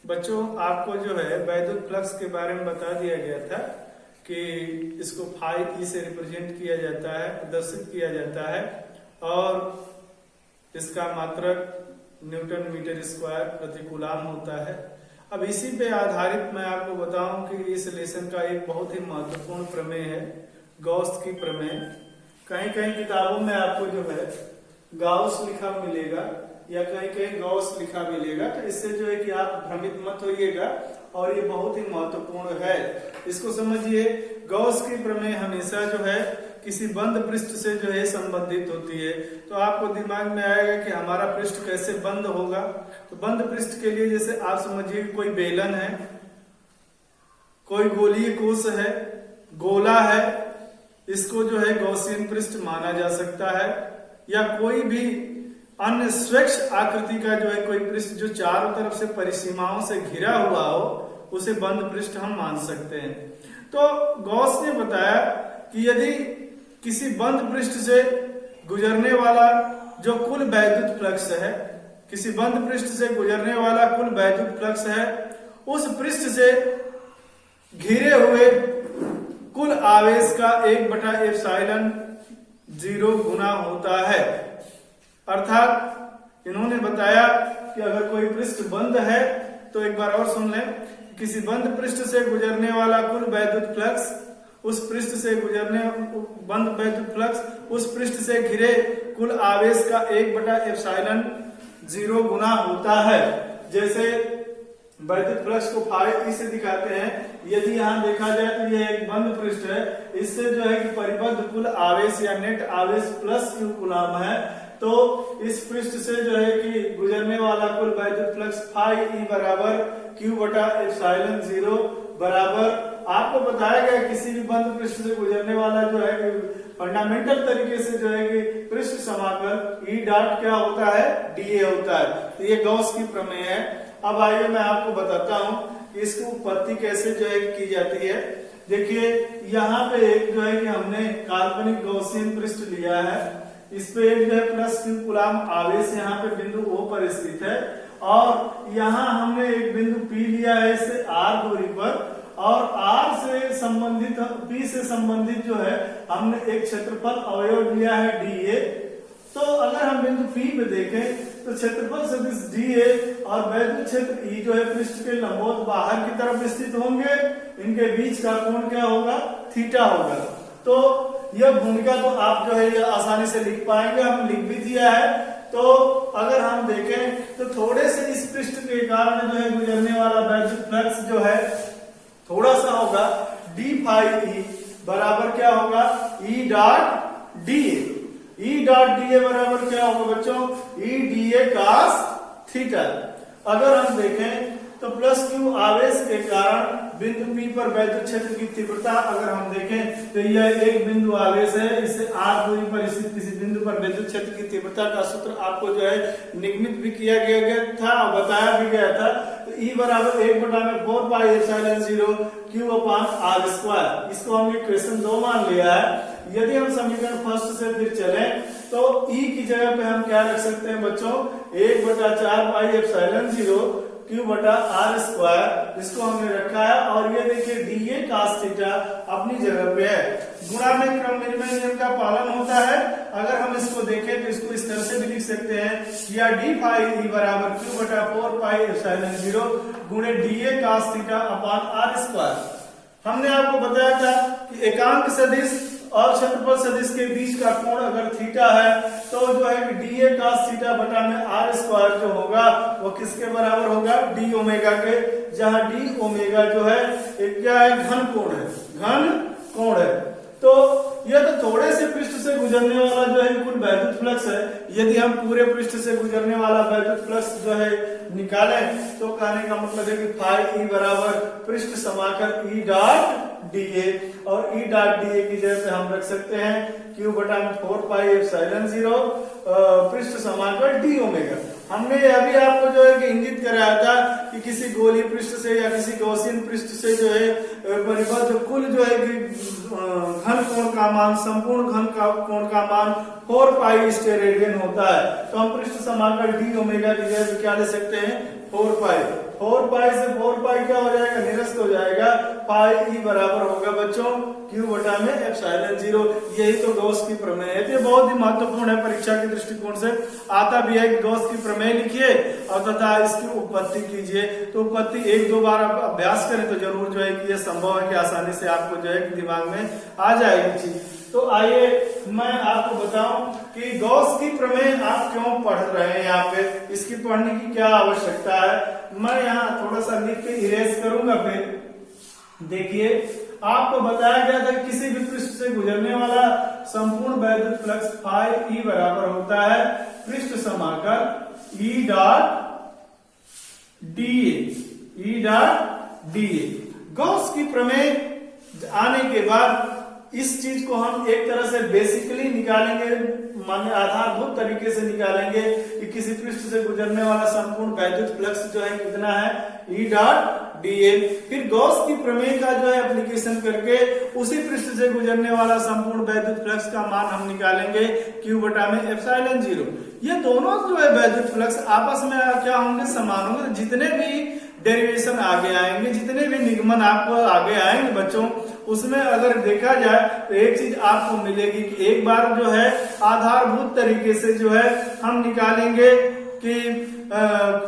बच्चों, आपको जो है वैद्युत फ्लक्स के बारे में बता दिया गया था कि इसको फाई ई से रिप्रेजेंट किया जाता है, प्रदर्शित किया जाता है और इसका मात्रक न्यूटन मीटर स्क्वायर प्रति कूलाम होता है। अब इसी पे आधारित मैं आपको बताऊं कि इस लेसन का एक बहुत ही महत्वपूर्ण प्रमेय है, गॉस की प्रमेय। कहीं कहीं किताबों में आपको जो है गॉस लिखा मिलेगा या कहीं कहीं गॉस लिखा मिलेगा, तो इससे जो है कि आप भ्रमित मत होइएगा और ये बहुत ही महत्वपूर्ण है। इसको समझिए, गॉस की प्रमेय हमेशा जो है किसी बंद पृष्ठ से जो है संबंधित होती है। तो आपको दिमाग में आएगा कि हमारा पृष्ठ कैसे बंद होगा। तो बंद पृष्ठ के लिए जैसे आप समझिए कोई बेलन है, कोई गोलीय कोश है, गोला है, इसको जो है गॉसियन पृष्ठ माना जा सकता है। या कोई भी अन्य स्वच्छ आकृति का जो है कोई पृष्ठ जो चारों तरफ से परिसीमाओं से घिरा हुआ हो, उसे बंद पृष्ठ हम मान सकते हैं। तो गॉस ने बताया कि यदि किसी बंद पृष्ठ से गुजरने वाला जो कुल वैद्युत फ्लक्स है, किसी बंद पृष्ठ से गुजरने वाला कुल वैद्युत फ्लक्स है, उस पृष्ठ से घिरे हुए कुल आवेश का 1/ε0 गुना होता है। अर्थात इन्होंने बताया कि अगर कोई पृष्ठ बंद है, तो एक बार और सुन लें, किसी बंद पृष्ठ से गुजरने वाला कुल वैद्युत फ्लक्स उस पृष्ठ से गुजरने बंद वैद्युत फ्लक्स उस पृष्ठ से घिरे कुल आवेश का 1/ε0 गुना होता है। जैसे वैद्युत फ्लक्स को फाई से दिखाते हैं। यदि यहाँ देखा जाए तो ये एक बंद पृष्ठ है, इससे जो है कि परिबद्ध कुल आवेश या नेट आवेश प्लस Q कूलाम है। तो इस पृष्ठ से जो है कि गुजरने वाला कुल वैद्युत फ्लक्स फाई ई बराबर Q/ε0 बराबर, आपको बताया गया किसी भी बंद पृष्ठ से गुजरने वाला जो है फंडामेंटल तरीके से जो है कि पृष्ठ समाकल E डॉट क्या होता है, dA होता है। तो ये गॉस की प्रमेय है। अब आइए मैं आपको बताता हूं कि इसकी उत्पत्ति कैसे जो है की जाती है। देखिए, यहाँ पे एक जो है कि हमने काल्पनिक गॉसियन पृष्ठ लिया है। इस पे एक जो है प्लस Q कूलाम आवेश यहाँ पे बिंदु O पर स्थित है और यहाँ हमने एक बिंदु P लिया है इससे R दूरी पर, और R से संबंधित P से संबंधित जो है हमने एक क्षेत्रफल अवयव लिया है dA। तो अगर हम बिंदु P पे देखें तो क्षेत्रफल सदिश dA और वैद्युत क्षेत्र E जो है पृष्ठ के लंबवत बाहर की तरफ स्थित होंगे। इनके बीच का कोण क्या होगा, थीटा होगा। तो यह भूमिका तो आप जो है ये आसानी से लिख पाएंगे, हम लिख भी दिया है। तो अगर हम देखें तो थोड़े से इस पृष्ठ के कारण जो है गुजरने वाला वैद्युत फ्लक्स जो है थोड़ा सा होगा, d फाई E बराबर क्या होगा, E dot dA। E dot dA बराबर क्या होगा बच्चों, E dA cos थीटा। अगर हम देखें तो प्लस Q आवेश के कारण बिंदु P पर वैद्युत क्षेत्र की तीव्रता अगर हम देखें तो यह एक बिंदु आवेश है, इससे R दूरी पर स्थित किसी बिंदु पर वैद्युत क्षेत्र की तीव्रता का सूत्र आपको जो है निगमित भी किया गया था और बताया भी गया था। तो E बराबर 1/4πε0 Q/r²। इसको हम इक्वेशन 2 मान लिया है। यदि हम समीकरण फर्स्ट से फिर चलें तो E की जगह पे हम क्या रख सकते हैं बच्चों, 1/4πε0 Q/r², इसको हमने रखा है। और ये देखिए dA cos थीटा अपनी जगह पे है। गुणा में क्रम विनिमय नियम का पालन होता है। अगर हम इसको देखें तो इसको इस तरह से भी लिख सकते हैं या d फाई E बराबर Q/4πε0 गुणे dA cos theta upon r²। हमने आपको बताया था कि एकांक सदिश और क्षेत्रफल सदिश के बीच का कोण अगर थीटा है तो जो है कि dA cos थीटा बटा में r² जो होगा वो किसके बराबर होगा, d ओमेगा के, जहां d ओमेगा जो है एक क्या है, घन कोण है, घन कोण है। तो यह तो थोड़े से पृष्ठ से गुजरने वाला जो है कुल वैद्युत फ्लक्स है। यदि हम पूरे पृष्ठ से गुजरने वाला वैद्युत फ्लक्स जो है निकालें तो कहने का मतलब है कि फाई E बराबर पृष्ठ समाकल E डॉट dA, और E डॉट dA की जगह पे हम रख सकते हैं Q/4πε0 पृष्ठ समाकल d ओमेगा। हमने अभी आपको जो है कि इंगित कराया था कि किसी गोलीय पृष्ठ से या किसी गॉसियन पृष्ठ से जो है परिबद्ध कुल जो है कि घन कोण का मान, संपूर्ण घन का कोण का मान 4π स्टेरेडियन होता है। तो हम पृष्ठ समाकल d ओमेगा की जगह क्या ले सकते हैं, 4 पाई। 4 पाई से 4 पाई क्या हो जाएगा, निरस्त हो जाएगा। पाई ई बराबर होगा बच्चों Q बटा में एप्सिलॉन 0। यही तो गॉस की प्रमेय है। ये बहुत ही महत्वपूर्ण है, परीक्षा के दृष्टिकोण से आता भी है कि गॉस की प्रमेय लिखिए और तथा इसकी उत्पत्ति कीजिए। तो उत्पत्ति 1-2 बार आप अभ्यास करें तो जरूर जो है कि ये संभव है कि आसानी से आपको जो है कि दिमाग में आ जाएगी चीज। तो आइए मैं आपको बताऊं कि गॉस की प्रमेय आप क्यों पढ़ रहे हैं, यहाँ पे इसकी पढ़ने की क्या आवश्यकता है। मैं यहाँ थोड़ा सा लिख के इरेज करूंगा। फिर देखिए, आपको बताया गया था कि किसी भी पृष्ठ से गुजरने वाला संपूर्ण वैद्युत फ्लक्स फाई ई बराबर होता है पृष्ठ समाकल ई डॉट डीए। गॉस की प्रमेय आने के बाद इस चीज को हम एक तरह से बेसिकली निकालेंगे, माने आधारभूत तरीके से निकालेंगे कि किसी पृष्ठ से गुजरने वाला संपूर्ण वैद्युत फ्लक्स जो है कितना है, ई डॉट डीए। फिर गॉस की प्रमेय का जो है एप्लीकेशन करके उसी पृष्ठ से गुजरने वाला संपूर्ण वैद्युत फ्लक्स का मान हम निकालेंगे Q बटा में एप्सिलॉन 0। ये दोनों जो है वैद्युत फ्लक्स आपस में क्या होंगे, समान होंगे। तो जितने भी डेरिवेशन आगे आएंगे, जितने भी निगमन आपको आगे आएंगे बच्चों, उसमें अगर देखा जाए तो एक चीज आपको मिलेगी कि एक बार जो है आधारभूत तरीके से जो है हम निकालेंगे कि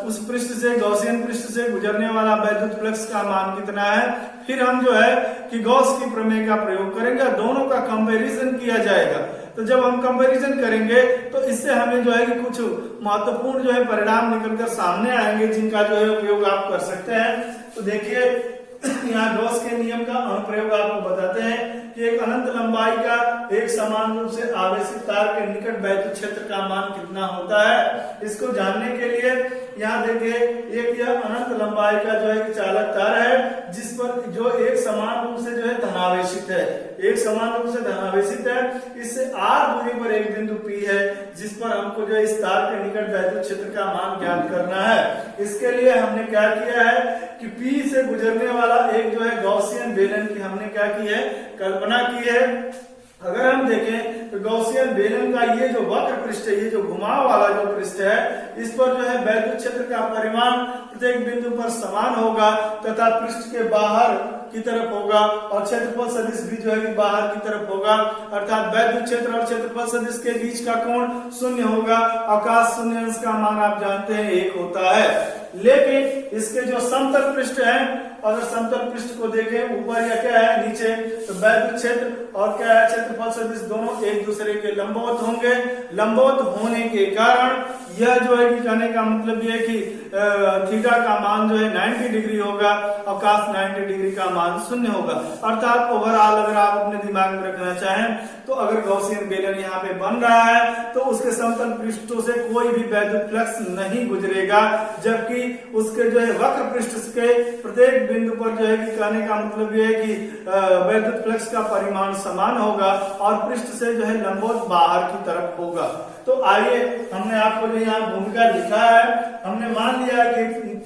उस पृष्ठ से, गॉसियन पृष्ठ से गुजरने वाला वैद्युत फ्लक्स का मान कितना है। फिर हम जो है कि गॉस की प्रमेय का प्रयोग करेंगे, दोनों का कंपैरिजन किया जाएगा। तो जब हम कंपैरिजन करेंगे तो इससे हमें जो है कि कुछ महत्वपूर्ण जो है परिणाम निकलकर सामने आएंगे, जिनका जो है उपयोग आप कर सकते हैं। तो देखिए, यहाँ गॉस के नियम का अनुप्रयोग आपको बताते हैं कि एक अनंत लंबाई का एक समान रूप से आवेशित तार के निकट वैद्युत क्षेत्र का मान कितना होता है। इसको जानने के लिए यहाँ देखिए, एक यह अनंत लंबाई का जो है कि चालक तार है, जिस पर जो एक समान रूप से जो है धनावेशित है, एक समान रूप से धनावेशित है। इससे r दूरी पर एक बिंदु P है, जिस पर हमको जो है इस तार के निकट वैद्युत क्षेत्र का मान ज्ञात करना है। इसके लिए हमने क्या किया है कि P से गुजरने वाला एक जो है गॉसियन बेलन की हमने क्या की है, कल्पना की है। अगर हम देखें तो गॉसियन बेलन का ये जो वक्र पृष्ठ है, ये जो घुमाव वाला जो पृष्ठ है, इस पर जो है वैद्युत क्षेत्र का परिमाण प्रत्येक बिंदु पर समान होगा तथा पृष्ठ के बाहर की तरफ होगा और क्षेत्रफल सदिश भी जो है बाहर की तरफ होगा। अर्थात वैद्युत क्षेत्र और क्षेत्रफल सदिश के बीच का कोण 0 होगा। अवकाश शून्य अंश का मान आप जानते हैं 1 होता है। लेकिन इसके जो समतल पृष्ठ है, अगर समतल पृष्ठ को देखें ऊपर या क्या है नीचे, तो वैद्युत क्षेत्र और क्या है क्षेत्रफल सदिश दोनों एक दूसरे के लंबवत होंगे। लंबवत होने के कारण यह जो है कि कहने का मतलब यह है कि थीटा का मान जो है 90 डिग्री होगा, अवकाश 90 डिग्री का मान 0 होगा। अर्थात ओवरऑल अगर आप अपने दिमाग में रखना चाहें तो अगर गॉसियन बेलन यहाँ पे बन रहा है तो उसके समतल पृष्ठों से कोई भी वैद्युत फ्लक्स नहीं गुजरेगा, जबकि उसके जो है वक्र पृष्ठ के प्रत्येक बिंदु पर जो है कि कहने का मतलब यह है कि वैद्युत फ्लक्स का परिमाण समान होगा और पृष्ठ से जो है लंबवत बाहर की तरफ होगा। तो आइए, हमने आपको जो यहाँ भूमिका लिखा है, हमने मान लिया कि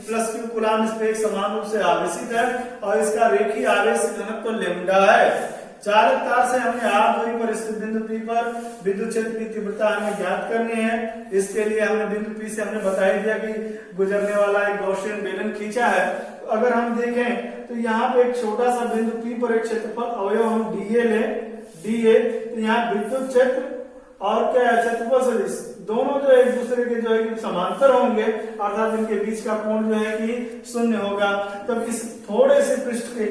प्लस क्यू कूलाम इस पे एक समान रूप से आवेशित है और इसका रेखीय आवेश घनत्व लैम्डा है। चालक तार से हमने r दूरी पर स्थित बिंदु P पर विद्युत क्षेत्र की तीव्रता हमें ज्ञात करनी है। इसके लिए हमने बिंदु P से हमने बता ही दिया कि गुजरने वाला एक गॉसियन बेलन खींचा है। तो अगर हम देखें तो यहाँ पे एक छोटा सा बिंदु P पर एक क्षेत्रफल अवयव हम dA लें, dA, तो यहाँ विद्युत क्षेत्र और क्या है क्षेत्रफल सदिश दोनों जो एक दूसरे के जो है कि समांतर होंगे, अर्थात इनके बीच का कोण जो है कि 0 होगा। तब इस थोड़े से पृष्ठ के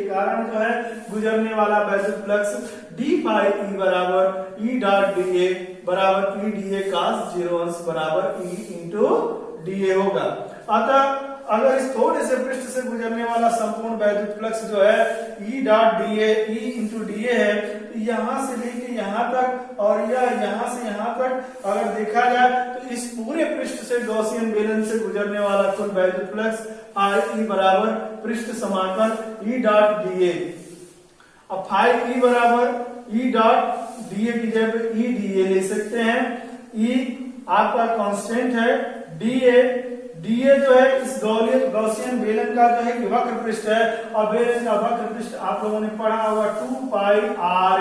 कारण जो है गुजरने वाला वैद्युत फ्लक्स d फाई E बराबर E डॉट dA बराबर E dA cos 0 अंश बराबर E इंटू dA होगा। अतः अगर इस थोड़े से पृष्ठ से गुजरने वाला संपूर्ण वैद्युत फ्लक्स जो है E dot dA E into dA है, तो यहाँ से लेके यहाँ तक और यह यहाँ से यहाँ तक अगर देखा जाए तो इस पूरे पृष्ठ से गॉसियन बेलन से गुजरने वाला कुल वैद्युत फ्लक्स I बराबर पृष्ठ समाकल E डॉट dA। अब फाई E बराबर E डॉट dA की जगह E dA ले सकते हैं। E आपका कांस्टेंट है, dA जो है इस गॉसियन बेलन का जो है कि वक्र पृष्ठ है और बेलन का वक्र पृष्ठ आप लोगों ने पढ़ा होगा 2 पाई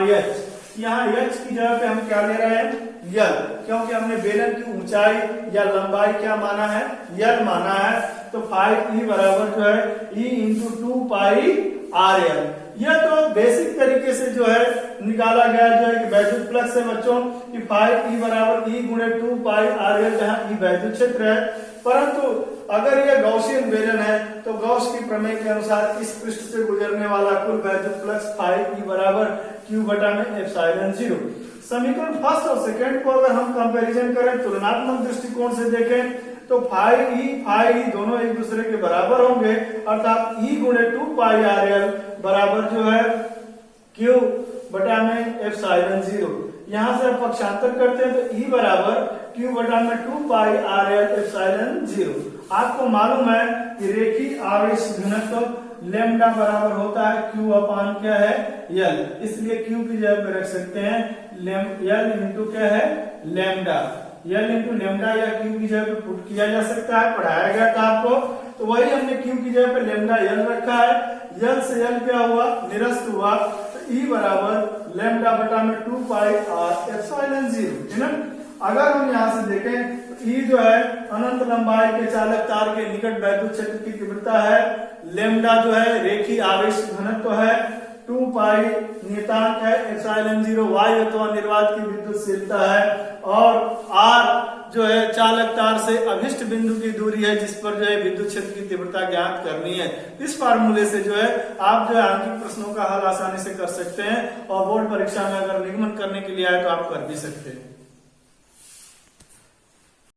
RH। यहाँ H की जगह पे हम क्या ले रहे हैं, यल, क्योंकि हमने बेलन की ऊंचाई या लंबाई क्या माना है, यल माना है। तो 5e बराबर जो है e इंटू 2 पाई आर एल। यह तो बेसिक तरीके से जो है निकाला गया जो है कि वैद्युत फ्लक्स है बच्चों कि 5e बराबर e गुणे 2 पाई आर एल, जहां e वैद्युत क्षेत्र है। परंतु अगर यह गॉसियन बेलन है तो गॉस की प्रमेय के अनुसार इस पृष्ठ से गुजरने वाला कुल वैद्युत फ्लक्स 5e बराबर q बटा में एप्सिलॉन 0। समीकरण फर्स्ट और सेकंड को अगर हम कंपैरिजन करें, तुलनात्मक दृष्टिकोण से देखें तो 5e दोनों एक दूसरे के बराबर होंगे, अर्थात e गुणे 2 पाई आर एल बराबर जो है q बटा में एप्सिलॉन 0। यहां से पक्षांतर करते हैं तो e बराबर q बटा में 2 पाई आर एल एप्सिलॉन 0। आपको मालूम है कि रेखीय आवेश घनत्व लेमडा बराबर होता है q अपान क्या है, यल, इसलिए q की जगह पे रख सकते हैं यल इंटू क्या है, लेमडा। यल इंटू लेमडा या q की जगह पे पुट किया जा सकता है, पढ़ाया गया था आपको। तो वही हमने q की जगह पे लेमडा यल रखा है। यल से यल क्या हुआ, निरस्त हुआ। तो e बराबर लेमडा बटा में 2 पाई आर एप्सिलॉन 0, है ना। अगर हम यहाँ से देखें तो e जो है अनंत लंबाई के चालक तार के निकट वैद्युत क्षेत्र की तीव्रता है, लेमडा जो है रेखीय आवेश घनत्व है, 2 पाई नियतांक है, एप्सिलॉन 0 वायु अथवा निर्वात की विद्युतशीलता है, और r जो है चालक तार से अभिष्ट बिंदु की दूरी है जिस पर जो है विद्युत क्षेत्र की तीव्रता ज्ञात करनी है। इस फार्मूले से जो है आप जो है आंतरिक प्रश्नों का हल आसानी से कर सकते हैं, और बोर्ड परीक्षा में अगर निगमन करने के लिए आए तो आप कर भी सकते हैं।